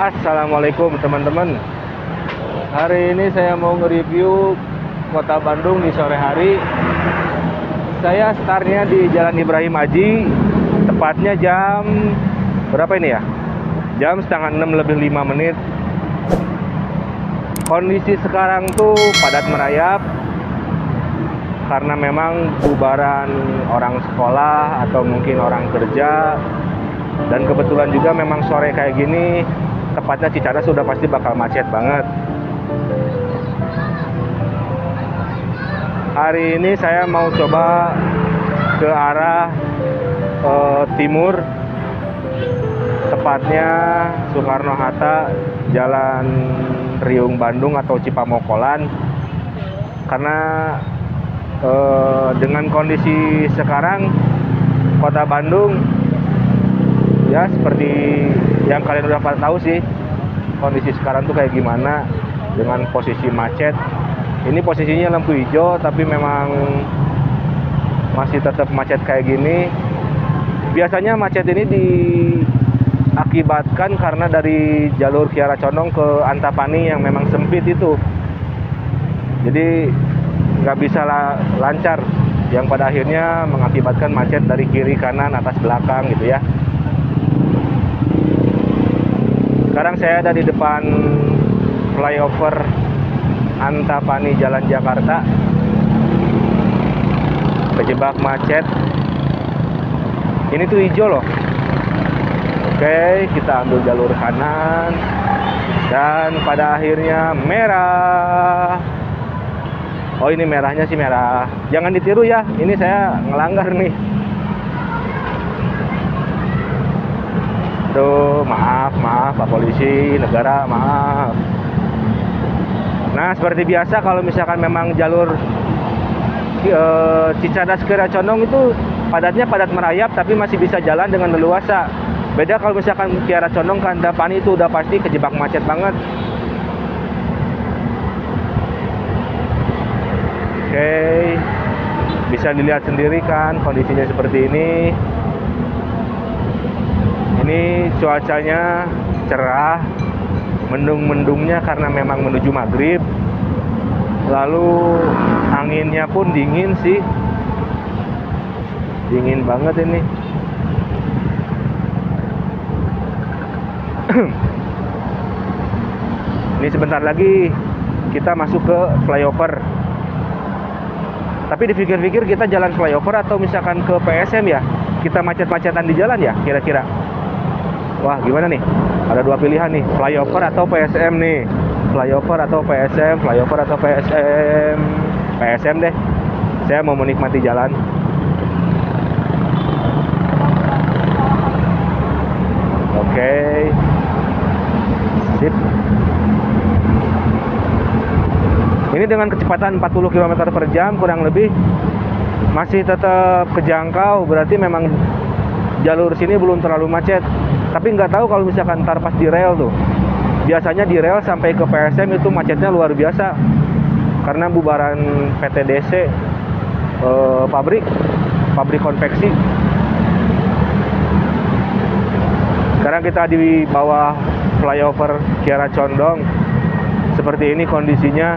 Assalamualaikum teman-teman. Hari ini saya mau nge-review kota Bandung di sore hari. Saya startnya di Jalan Ibrahim Haji, tepatnya jam berapa ini ya? Jam setengah 6 lebih 5 menit. Kondisi sekarang tuh padat merayap karena memang bubaran orang sekolah atau mungkin orang kerja. Dan kebetulan juga memang sore kayak gini, tepatnya Cicadas sudah pasti bakal macet banget. Hari ini saya mau coba ke arah timur, tepatnya Soekarno-Hatta, Jalan Riung Bandung atau Cipamokolan. Karena dengan kondisi sekarang kota Bandung, ya seperti yang kalian udah pada tahu sih, kondisi sekarang tuh kayak gimana dengan posisi macet. Ini posisinya lampu hijau tapi memang masih tetap macet kayak gini. Biasanya macet ini diakibatkan karena dari jalur Kiara Condong ke Antapani yang memang sempit itu. Jadi nggak bisa lancar, yang pada akhirnya mengakibatkan macet dari kiri, kanan, atas, belakang gitu ya. Sekarang saya ada di depan flyover Antapani Jalan Jakarta. Kejebak macet. Ini tuh hijau loh. Oke, kita ambil jalur kanan. Dan pada akhirnya merah. Oh, ini merahnya sih merah. Jangan ditiru ya, ini saya ngelanggar nih. Aduh, maaf Pak Polisi, negara, maaf. Nah, seperti biasa kalau misalkan memang jalur Cicadas Kiara Condong itu padatnya padat merayap tapi masih bisa jalan dengan leluasa. Beda kalau misalkan Kiara Condong ke Antapani itu udah pasti kejebak macet banget. Oke, bisa dilihat sendiri kan kondisinya seperti ini. Ini cuacanya cerah, mendung-mendungnya karena memang menuju maghrib. Lalu anginnya pun dingin sih, dingin banget ini. Ini sebentar lagi kita masuk ke flyover. Tapi dipikir-pikir kita jalan flyover atau misalkan ke PSM ya, kita macet-macetan di jalan ya kira-kira. Wah, gimana nih? Ada dua pilihan nih, flyover atau PSM nih. Flyover atau PSM, flyover atau PSM. PSM deh. Saya mau menikmati jalan. Oke. Sip. Ini dengan kecepatan 40 km per jam kurang lebih masih tetap kejangkau, berarti memang jalur sini belum terlalu macet. Tapi nggak tahu kalau misalkan ntar pas di rel tuh. Biasanya di rel sampai ke PSM itu macetnya luar biasa. Karena bubaran PTDC, pabrik konveksi. Sekarang kita di bawah flyover Kiara Condong. Seperti ini kondisinya.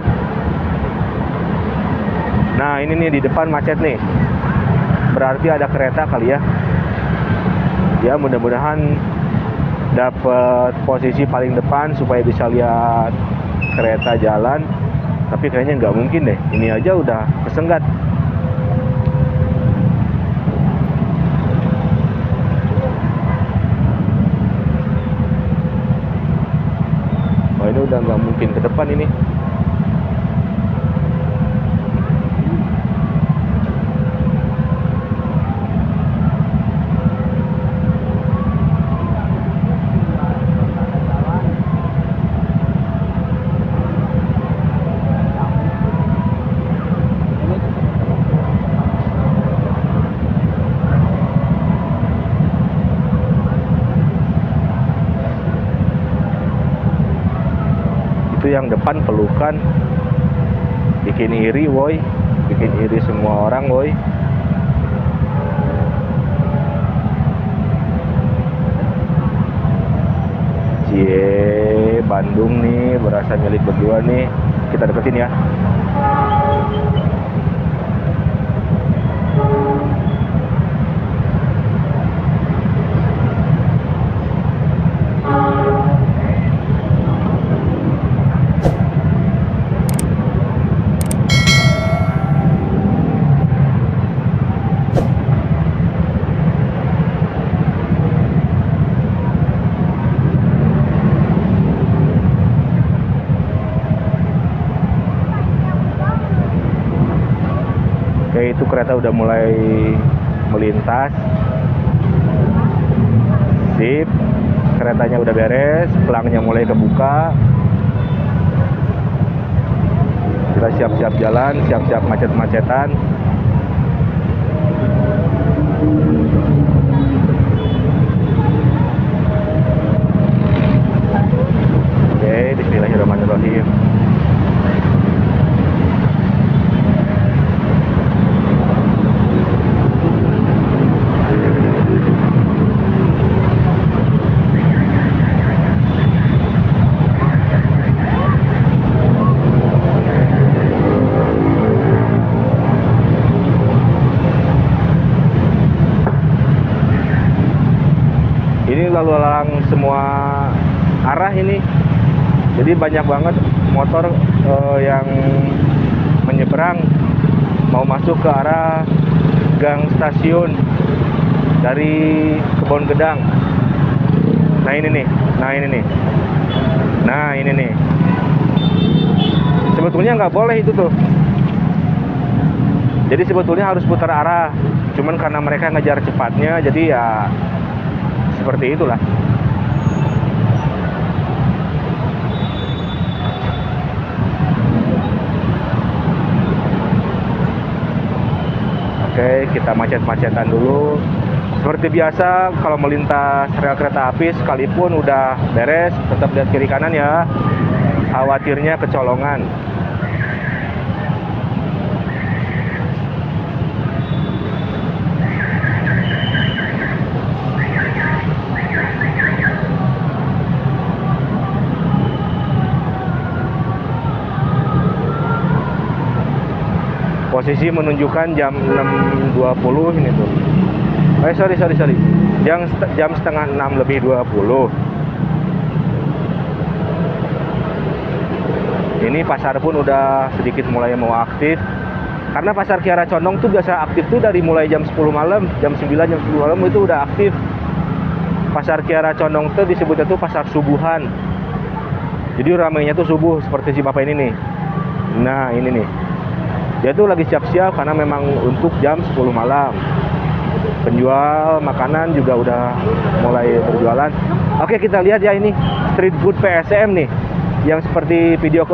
Nah, ini nih di depan macet nih. Berarti ada kereta kali ya. Ya, mudah-mudahan dapat posisi paling depan supaya bisa lihat kereta jalan. Tapi kayaknya nggak mungkin deh, ini aja udah kesenggat. Oh, ini udah nggak mungkin ke depan ini. Itu yang depan pelukan, bikin iri woi, bikin iri semua orang woi. Cie Bandung nih, berasa milik berdua nih. Kita deketin ya. Oke, itu kereta udah mulai melintas. Sip, keretanya udah beres, pelangnya mulai kebuka. Kita siap-siap jalan, siap-siap macet-macetan. Oke, bismillahirrahmanirrahim. Ini lalu lalang semua arah ini, jadi banyak banget motor yang menyeberang mau masuk ke arah gang stasiun dari Kebon Gedang. Nah ini nih. Sebetulnya nggak boleh itu tuh. Jadi sebetulnya harus putar arah, cuman karena mereka ngejar cepatnya, jadi ya seperti itulah. Oke, kita macet-macetan dulu. Seperti biasa, kalau melintas rel kereta api sekalipun udah beres, tetap lihat kiri kanan ya. Khawatirnya kecolongan. Posisi menunjukkan jam 6.20 ini tuh. Sorry. Jam setengah 6 lebih 20. Ini pasar pun udah sedikit mulai mau aktif. Karena pasar Kiara Condong tuh biasa aktif tuh dari mulai jam 10 malam, jam 9, jam 10 malam itu udah aktif. Pasar Kiara Condong tuh disebutnya tuh pasar subuhan. Jadi ramainya tuh subuh seperti si bapak ini nih. Nah, ini nih. Dia tuh lagi siap-siap karena memang untuk jam 10 malam. Penjual makanan juga udah mulai berjualan. Oke, kita lihat ya ini street food PSM nih. Yang seperti video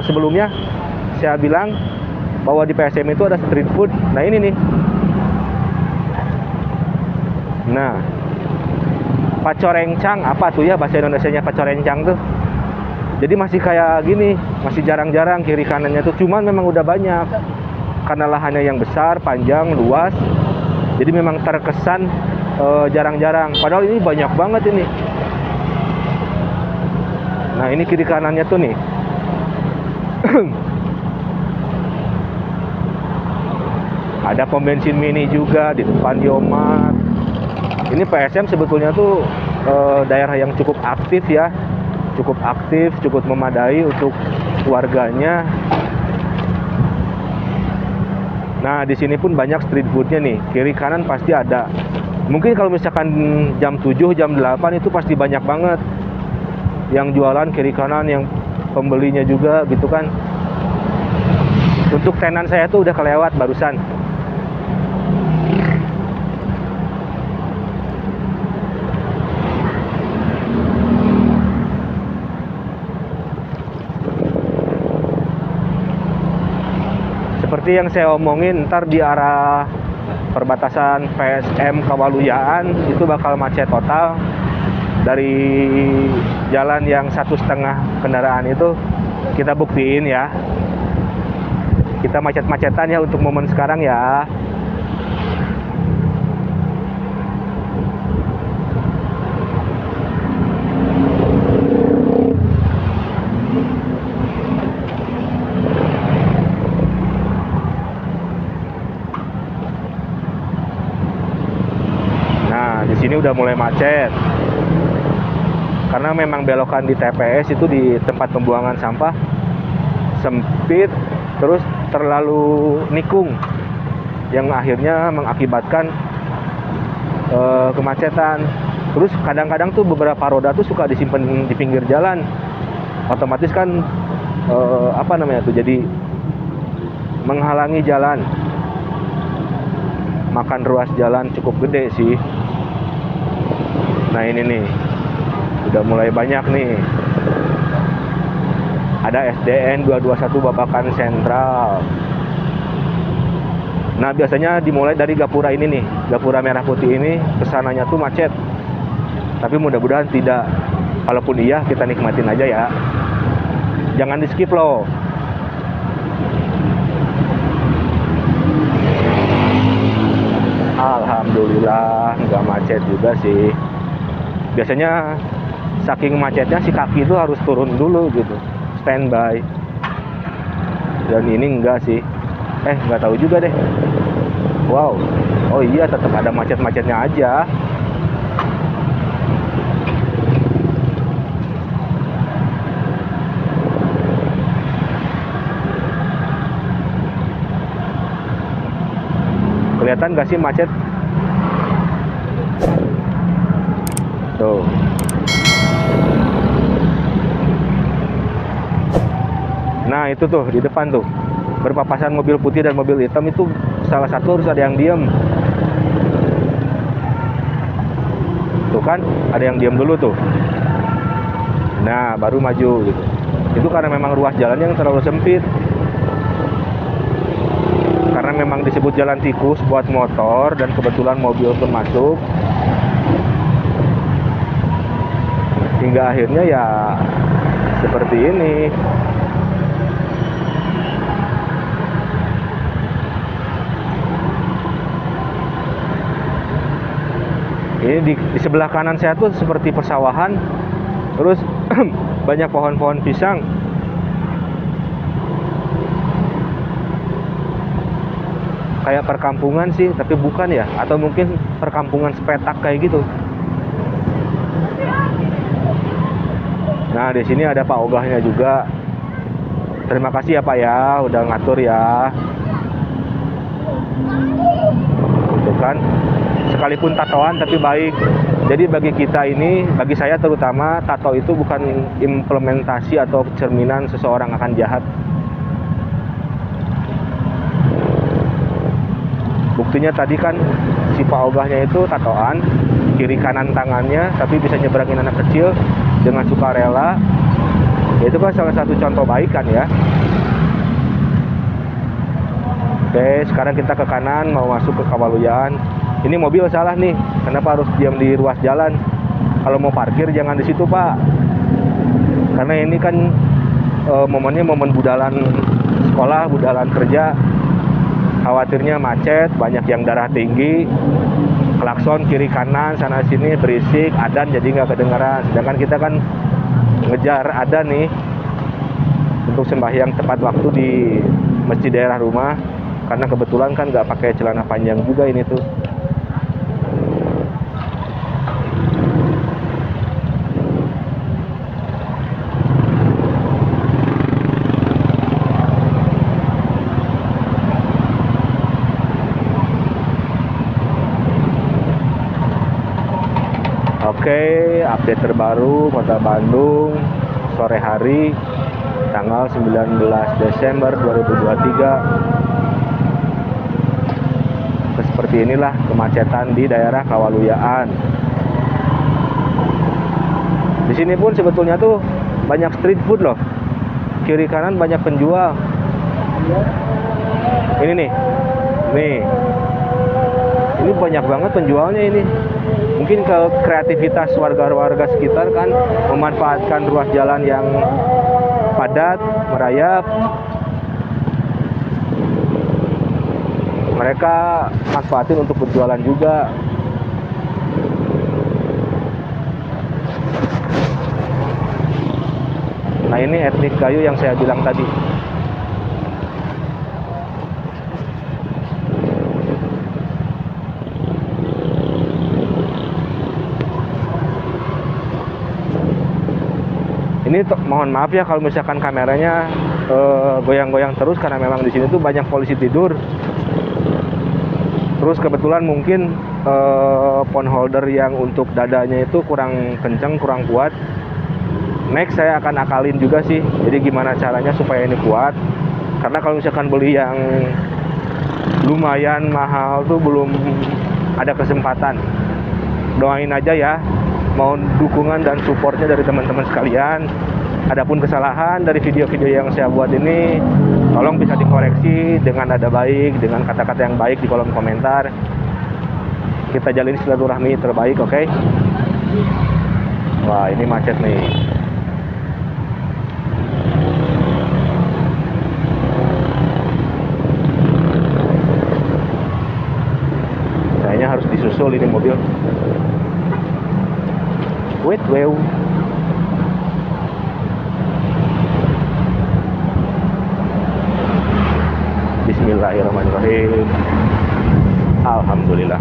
sebelumnya saya bilang bahwa di PSM itu ada street food. Nah, ini nih. Nah, pacorencang, apa tuh ya bahasa Indonesianya pacorencang tuh? Jadi masih kayak gini, masih jarang-jarang kiri kanannya tuh, cuman memang udah banyak. Karena lahannya yang besar, panjang, luas. Jadi memang terkesan jarang-jarang. Padahal ini banyak banget ini. Nah, ini kiri kanannya tuh nih. Ada pom bensin mini juga di depan Yomat. Ini PSM sebetulnya tuh daerah yang cukup aktif ya. Cukup aktif, cukup memadai untuk warganya. Nah, di sini pun banyak street foodnya nih. Kiri kanan pasti ada. Mungkin kalau misalkan jam 7, jam 8 itu pasti banyak banget yang jualan kiri kanan, yang pembelinya juga gitu kan. Untuk tenan saya tuh udah kelewat barusan. Seperti yang saya omongin, ntar di arah perbatasan PSM Kawaluyaan itu bakal macet total. Dari jalan yang 1,5 kendaraan itu kita buktiin ya. Kita macet-macetan ya untuk momen sekarang ya. sini udah mulai macet. Karena memang belokan di TPS itu di tempat pembuangan sampah sempit, terus terlalu nikung, yang akhirnya mengakibatkan kemacetan. Terus kadang-kadang tuh beberapa roda tuh suka disimpan di pinggir jalan, otomatis kan jadi menghalangi jalan, makan ruas jalan cukup gede sih. Nah ini nih udah mulai banyak nih, ada SDN 221 Babakan Sentral. Nah biasanya dimulai dari Gapura ini nih, Gapura Merah Putih ini, kesananya tuh macet, tapi mudah-mudahan tidak. Kalaupun iya, kita nikmatin aja ya, jangan di skip loh. Alhamdulillah nggak macet juga sih. Biasanya saking macetnya si kaki itu harus turun dulu gitu, standby. Dan ini enggak sih. Nggak tahu juga deh. Wow, oh iya tetap ada macet-macetnya aja. Kelihatan nggak sih macet? Tuh. Nah itu tuh di depan tuh berpapasan mobil putih dan mobil hitam, itu salah satu harus ada yang diem. Tuh kan, ada yang diem dulu tuh. Nah baru maju gitu. Itu karena memang ruas jalan yang terlalu sempit. Karena memang disebut jalan tikus buat motor dan kebetulan mobil pun masuk, hingga akhirnya ya seperti ini. Ini di sebelah kanan saya tuh seperti persawahan, terus banyak pohon-pohon pisang. Kayak perkampungan sih, tapi bukan ya, atau mungkin perkampungan sepetak kayak gitu. Nah di sini ada Pak Ogahnya juga. Terima kasih ya Pak ya, udah ngatur ya. Itu kan, sekalipun tatoan tapi baik. Jadi bagi kita ini, bagi saya terutama, tato itu bukan implementasi atau cerminan seseorang akan jahat. Buktinya tadi kan si Pak Ogahnya itu tatoan, kiri kanan tangannya, tapi bisa nyeberangin anak kecil dengan sukarela. Ya, itu kan salah satu contoh baik kan ya. Oke, sekarang kita ke kanan mau masuk ke Kawaluyaan. Ini mobil salah nih, kenapa harus diam di ruas jalan? Kalau mau parkir jangan di situ Pak, karena ini kan momennya momen budalan sekolah, budalan kerja. Khawatirnya macet, banyak yang darah tinggi, klakson kiri kanan sana sini berisik, adzan jadi nggak kedengaran. Sedangkan kita kan ngejar adzan nih untuk sembahyang tepat waktu di masjid daerah rumah, karena kebetulan kan nggak pakai celana panjang juga ini tuh. Oke, update terbaru Kota Bandung sore hari tanggal 19 Desember 2023. Seperti inilah kemacetan di daerah Kawaluyaan. Di sini pun sebetulnya tuh banyak street food loh. Kiri kanan banyak penjual. Ini nih. Nih. Ini banyak banget penjualnya ini. Mungkin ke kreativitas warga-warga sekitar kan, memanfaatkan ruas jalan yang padat, merayap. Mereka manfaatin untuk berjualan juga. Nah ini etnik Gayo yang saya bilang tadi. Ini mohon maaf ya kalau misalkan kameranya goyang-goyang terus, karena memang di sini tuh banyak polisi tidur. Terus kebetulan mungkin phone holder yang untuk dadanya itu kurang kenceng, kurang kuat. Next saya akan akalin juga sih, jadi gimana caranya supaya ini kuat. Karena kalau misalkan beli yang lumayan mahal tuh belum ada kesempatan. Doain aja ya, mohon dukungan dan supportnya dari teman-teman sekalian. Adapun kesalahan dari video-video yang saya buat ini, tolong bisa dikoreksi dengan nada baik, dengan kata-kata yang baik di kolom komentar. Kita jalin silaturahmi terbaik, oke? Wah, ini macet nih. Kayaknya harus disusul ini mobil. Wait, wow. Bismillahirrahmanirrahim. Alhamdulillah.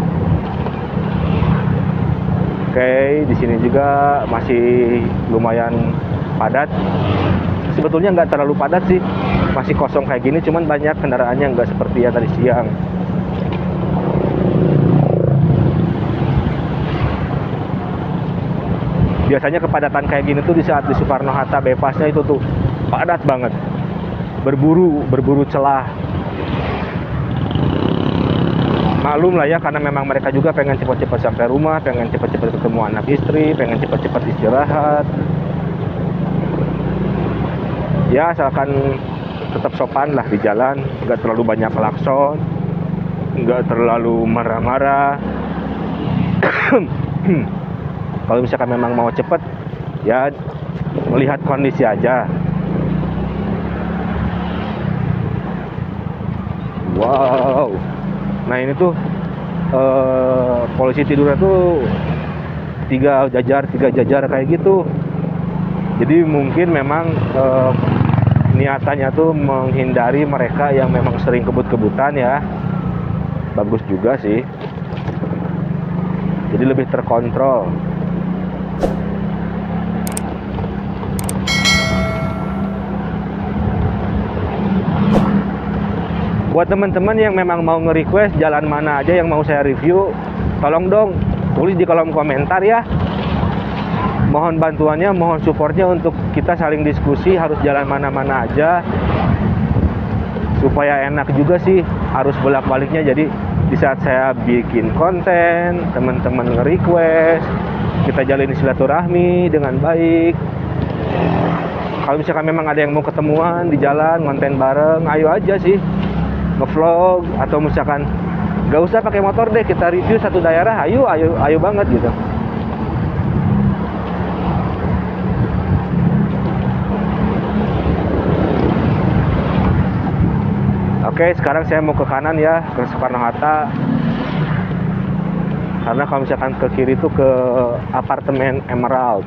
Oke, di sini juga masih lumayan padat. Sebetulnya nggak terlalu padat sih, masih kosong kayak gini. Cuman banyak kendaraannya, nggak seperti ya tadi siang. Biasanya kepadatan kayak gini tuh di saat di Soekarno-Hatta bypassnya itu tuh padat banget. Berburu celah. Maklum lah ya, karena memang mereka juga pengen cepat-cepat sampai rumah, pengen cepat-cepat ketemu anak istri, pengen cepat-cepat istirahat. Ya asalkan tetap sopan lah di jalan, nggak terlalu banyak klakson, nggak terlalu marah-marah. Kalau misalkan memang mau cepet, ya melihat kondisi aja. Wow. Nah ini tuh polisi tidurnya tuh tiga jajar kayak gitu. Jadi mungkin memang niatannya tuh menghindari mereka yang memang sering kebut-kebutan ya. Bagus juga sih. Jadi lebih terkontrol. Buat teman-teman yang memang mau nge-request jalan mana aja yang mau saya review, tolong dong tulis di kolom komentar ya. Mohon bantuannya, mohon supportnya untuk kita saling diskusi harus jalan mana-mana aja. Supaya enak juga sih, harus bolak-baliknya. Jadi di saat saya bikin konten, teman-teman nge-request, kita jalin silaturahmi dengan baik. Kalau misalkan memang ada yang mau ketemuan di jalan, konten bareng, ayo aja sih. Nge-vlog atau misalkan gak usah pakai motor deh, kita review satu daerah, ayo banget gitu. Oke, sekarang saya mau ke kanan ya, ke Soekarno-Hatta. Karena kalau misalkan ke kiri itu ke apartemen Emerald.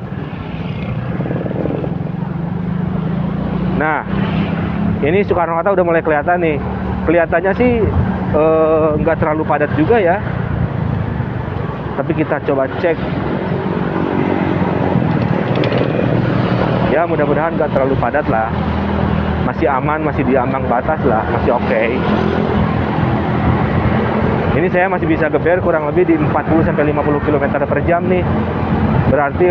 Nah, ini Soekarno-Hatta udah mulai kelihatan nih. Kelihatannya sih nggak terlalu padat juga ya. Tapi kita coba cek. Ya mudah-mudahan nggak terlalu padat lah. Masih aman, masih di ambang batas lah, masih oke. Ini saya masih bisa geber kurang lebih di 40-50 km per jam nih. Berarti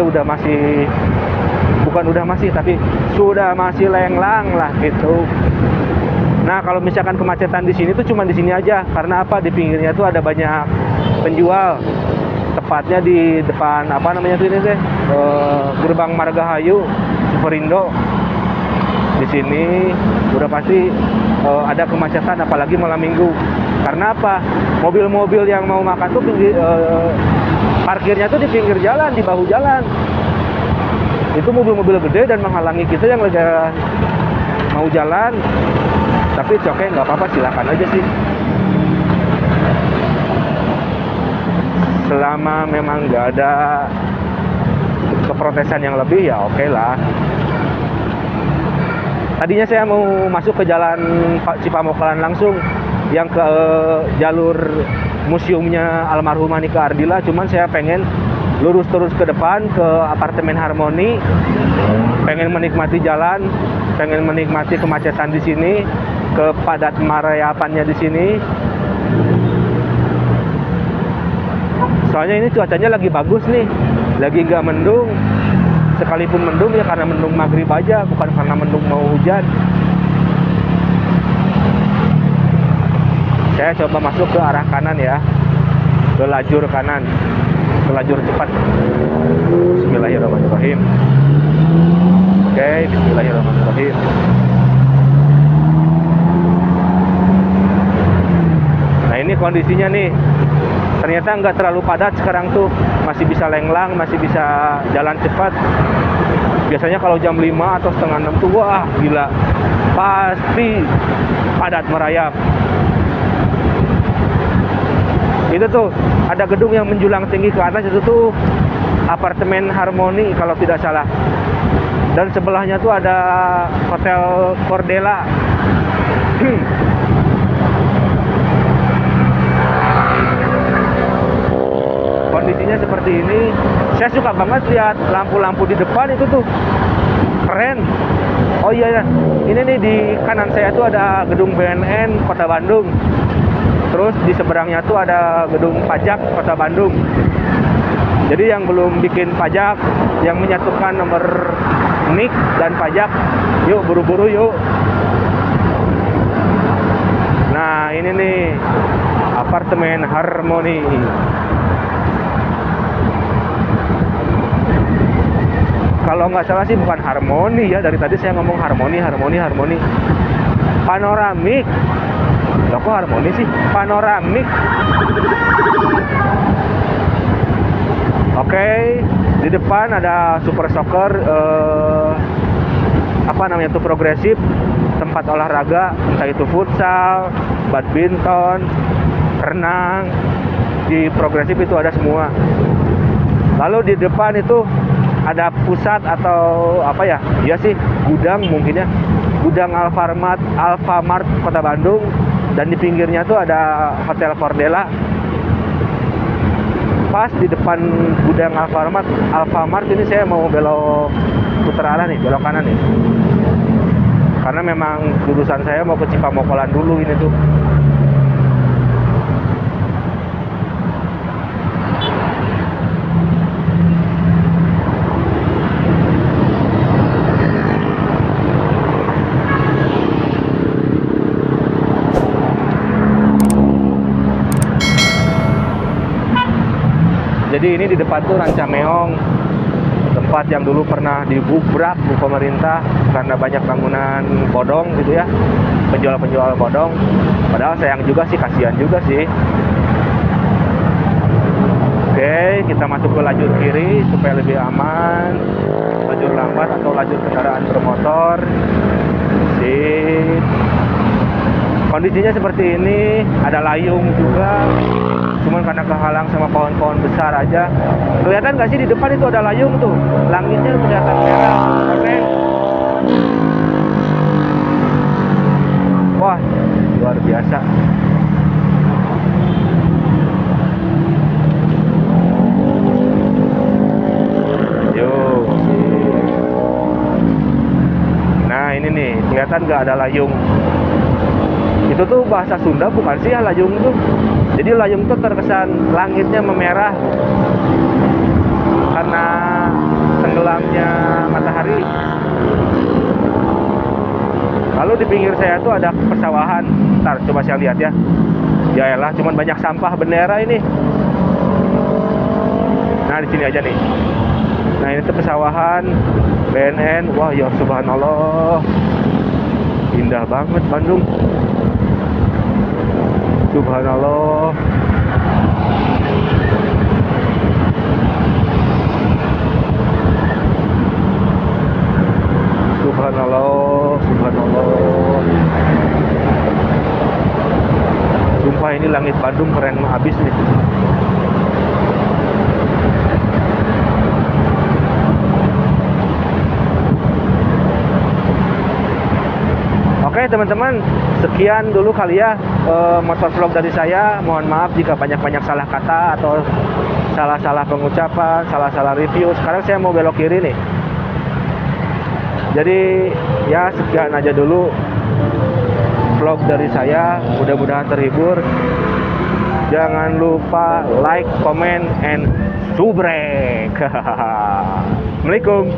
tapi sudah masih lenglang lah gitu. Nah kalau misalkan kemacetan di sini tuh cuma di sini aja, karena apa? Di pinggirnya tuh ada banyak penjual. Tepatnya di depan apa namanya tuh ini teh, gerbang Margahayu, Superindo. Di sini udah pasti ada kemacetan, apalagi malam minggu. Karena apa? Mobil-mobil yang mau makan tuh parkirnya tuh di pinggir jalan, di bahu jalan. Itu mobil-mobil gede dan menghalangi kita yang lagi mau jalan. Tapi oke, nggak apa-apa, silakan aja sih. Selama memang nggak ada keprotesan yang lebih ya oke lah. Tadinya saya mau masuk ke jalan Cipamokalan langsung, yang ke jalur museumnya almarhum Nika Ardila, cuman saya pengen lurus terus ke depan ke apartemen Harmoni, pengen menikmati jalan, pengen menikmati kemacetan di sini, kepadat merayapannya di sini. Soalnya ini cuacanya lagi bagus nih, lagi nggak mendung. Sekalipun mendung ya karena mendung maghrib aja, bukan karena mendung mau hujan. Saya coba masuk ke arah kanan ya, ke lajur kanan, ke lajur cepat. Bismillahirrahmanirrahim. Oke, bismillahirrahmanirrahim. Nah ini kondisinya nih, ternyata nggak terlalu padat sekarang tuh, masih bisa lenglang, masih bisa jalan cepat. Biasanya kalau jam 5 atau setengah 6 tuh wah gila, pasti padat merayap. Itu tuh ada gedung yang menjulang tinggi ke atas, itu tuh apartemen Harmoni kalau tidak salah. Dan sebelahnya tuh ada Hotel Cordela. Kondisinya seperti ini. Saya suka banget lihat lampu-lampu di depan itu tuh, keren. Oh iya ya, ini nih di kanan saya tuh ada gedung BNN Kota Bandung. Terus di seberangnya tuh ada gedung pajak Kota Bandung. Jadi yang belum bikin pajak, yang menyatukan nomor NIK dan pajak, yuk buru-buru yuk. Nah ini nih apartemen Harmoni. Kalau nggak salah sih bukan Harmoni ya, dari tadi saya ngomong Harmoni. Panoramik. Loh, kok Harmoni sih? Panoramik. Oke, di depan ada Super Soccer, apa namanya tuh, progresif, tempat olahraga, entah itu futsal, badminton, renang. Di progresif itu ada semua. Lalu di depan itu ada pusat atau apa ya? Iya sih, gudang mungkin ya. Gudang Alfamart Kota Bandung, dan di pinggirnya tuh ada Hotel Cordela. Pas di depan gudang Alfamart ini saya mau belok putar arah nih, belok kanan nih. Karena memang jurusan saya mau ke Cipamokolan dulu ini tuh. Jadi ini di depan tuh Rancameong, tempat yang dulu pernah digubrak di pemerintah karena banyak bangunan bodong gitu ya, penjual-penjual bodong. Padahal sayang juga sih, kasihan juga sih. Oke, kita masuk ke lajur kiri supaya lebih aman. Lajur lambat atau lajur kendaraan bermotor. Sip. Kondisinya seperti ini, ada layung juga. Cuman karena kehalang sama pohon-pohon besar aja. Kelihatan nggak sih di depan itu ada layung tuh, langitnya kelihatan merah. Oke. Wah, luar biasa. Yuk. Nah ini nih, kelihatan nggak ada layung. Itu tuh bahasa Sunda bukan sih ya layung tuh? Jadi layung tuh terkesan langitnya memerah karena tenggelamnya matahari. Lalu di pinggir saya tuh ada persawahan. Ntar coba saya lihat ya. Ya elah, cuman banyak sampah bendera ini. Nah di sini aja nih. Nah ini tuh persawahan BNN. Wah ya subhanallah, indah banget Bandung. Subhanallah. Subhanallah, subhanallah. Sumpah ini langit Bandung keren habis nih. Oke, Oke teman-teman, sekian dulu kali ya motor vlog dari saya. Mohon maaf jika banyak-banyak salah kata atau salah-salah pengucapan, salah-salah review. Sekarang saya mau belok kiri nih. Jadi ya sekian aja dulu vlog dari saya. Mudah-mudahan terhibur. Jangan lupa like, comment, and subrek. Assalamualaikum.